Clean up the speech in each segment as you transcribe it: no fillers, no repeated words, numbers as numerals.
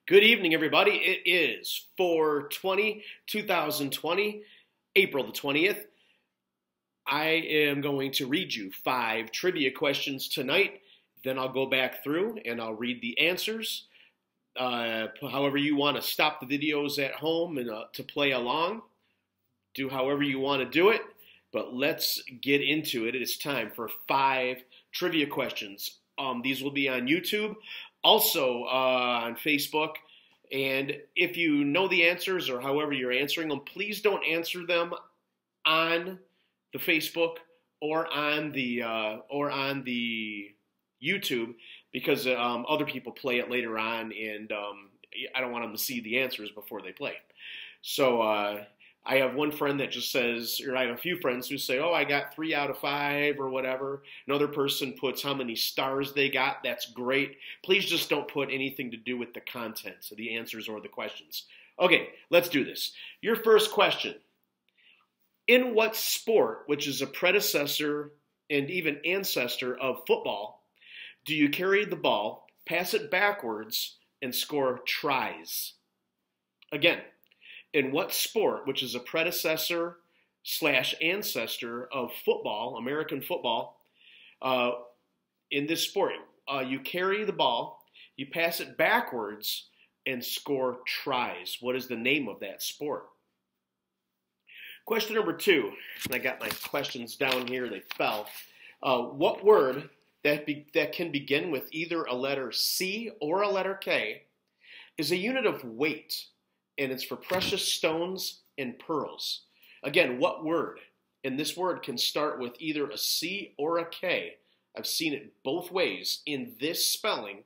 Good evening, everybody. It is 4/20/2020, April the 20th. I am going to read you 5 trivia questions tonight. Then I'll go back through and I'll read the answers. However you want to stop the videos at home and to play along, do however you want to do it. But let's get into it. It is time for 5 trivia questions. These will be on YouTube, also on Facebook. And if you know the answers or however you're answering them, please don't answer them on the Facebook or on the YouTube, because other people play it later on, and I don't want them to see the answers before they play. So I have one friend that just says, or I have a few friends who say, oh, I got 3 out of 5 or whatever. Another person puts how many stars they got. That's great. Please just don't put anything to do with the content, so the answers or the questions. Okay, let's do this. Your first question. In what sport, which is a predecessor and even ancestor of football, do you carry the ball, pass it backwards, and score tries? Again, in what sport, which is a predecessor / ancestor of football, American football, in this sport, you carry the ball, you pass it backwards, and score tries? What is the name of that sport? Question number 2. I got my questions down here. They fell. What word that can begin with either a letter C or a letter K is a unit of weight, and it's for precious stones and pearls? Again, what word? And this word can start with either a C or a K. I've seen it both ways in this spelling.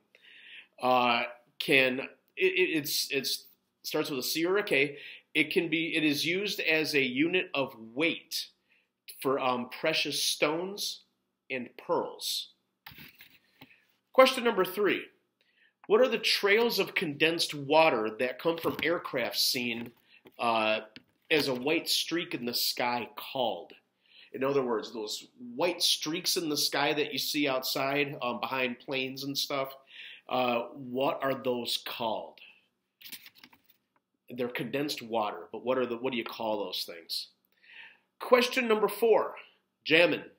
It starts with a C or a K. It is used as a unit of weight for precious stones and pearls. Question number 3. What are the trails of condensed water that come from aircraft seen as a white streak in the sky called? In other words, those white streaks in the sky that you see outside behind planes and stuff, what are those called? They're condensed water, but what do you call those things? Question number 4. Jammin'.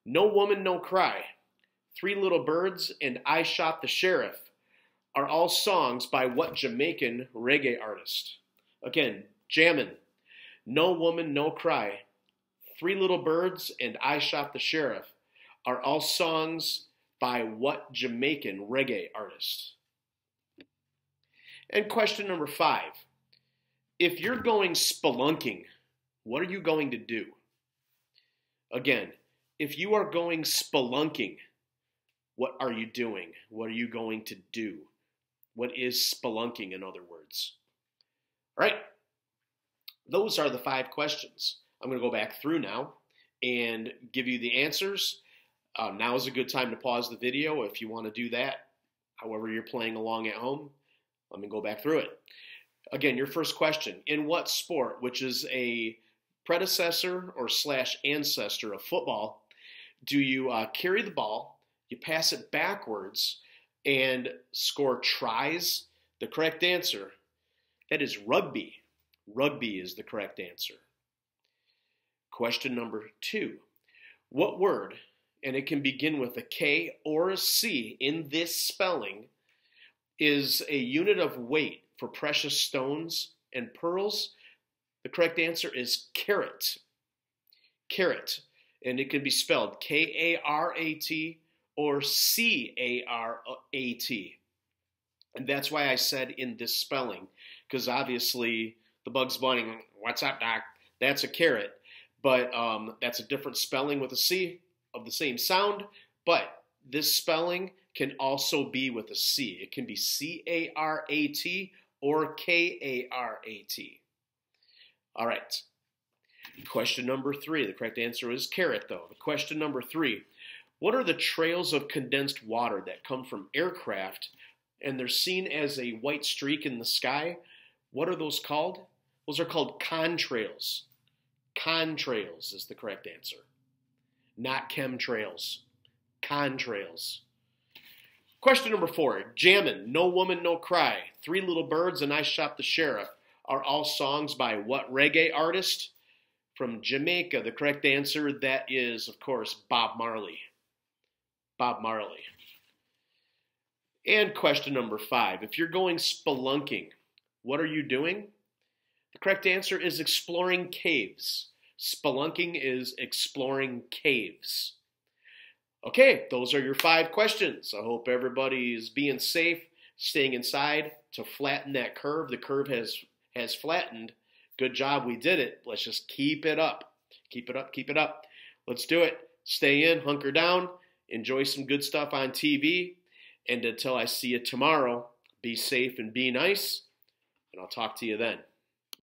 No Woman, No Cry, 3 Little Birds, and I Shot the Sheriff are all songs by what Jamaican reggae artist? Again, Jammin', No Woman, No Cry, 3 Little Birds, and I Shot the Sheriff are all songs by what Jamaican reggae artist? And question number 5. If you're going spelunking, what are you going to do? Again, if you are going spelunking, what are you doing? What are you going to do? What is spelunking, in other words? All right, those are the 5 questions. I'm going to go back through now and give you the answers. Now is a good time to pause the video if you want to do that. However you're playing along at home, let me go back through it. Again, your first question. In what sport, which is a predecessor or / ancestor of football, do you carry the ball, you pass it backwards, and score tries? The correct answer, that is rugby. Rugby is the correct answer. Question number 2. What word, and it can begin with a K or a C in this spelling, is a unit of weight for precious stones and pearls? The correct answer is carat. Carat. And it can be spelled K-A-R-A-T or C-A-R-A-T. And that's why I said in this spelling, because obviously the Bugs Bunny, what's up, Doc? That's a carrot. But that's a different spelling with a C of the same sound. But this spelling can also be with a C. It can be C-A-R-A-T or K-A-R-A-T. All right. Question number 3. The correct answer is carrot, though. The question number 3. What are the trails of condensed water that come from aircraft and they're seen as a white streak in the sky? What are those called? Those are called contrails. Contrails is the correct answer. Not chemtrails. Contrails. Question number 4, Jammin', No Woman, No Cry, Three Little Birds, and I Shot the Sheriff are all songs by what reggae artist? From Jamaica. The correct answer, that is, of course, Bob Marley. Bob Marley. And question number 5, if you're going spelunking, what are you doing? The correct answer is exploring caves. Spelunking is exploring caves. Okay, those are your 5 questions. I hope everybody's being safe, staying inside to flatten that curve. The curve has flattened. Good job, we did it. Let's just keep it up. Keep it up, keep it up. Let's do it. Stay in, hunker down, enjoy some good stuff on TV. And until I see you tomorrow, be safe and be nice. And I'll talk to you then.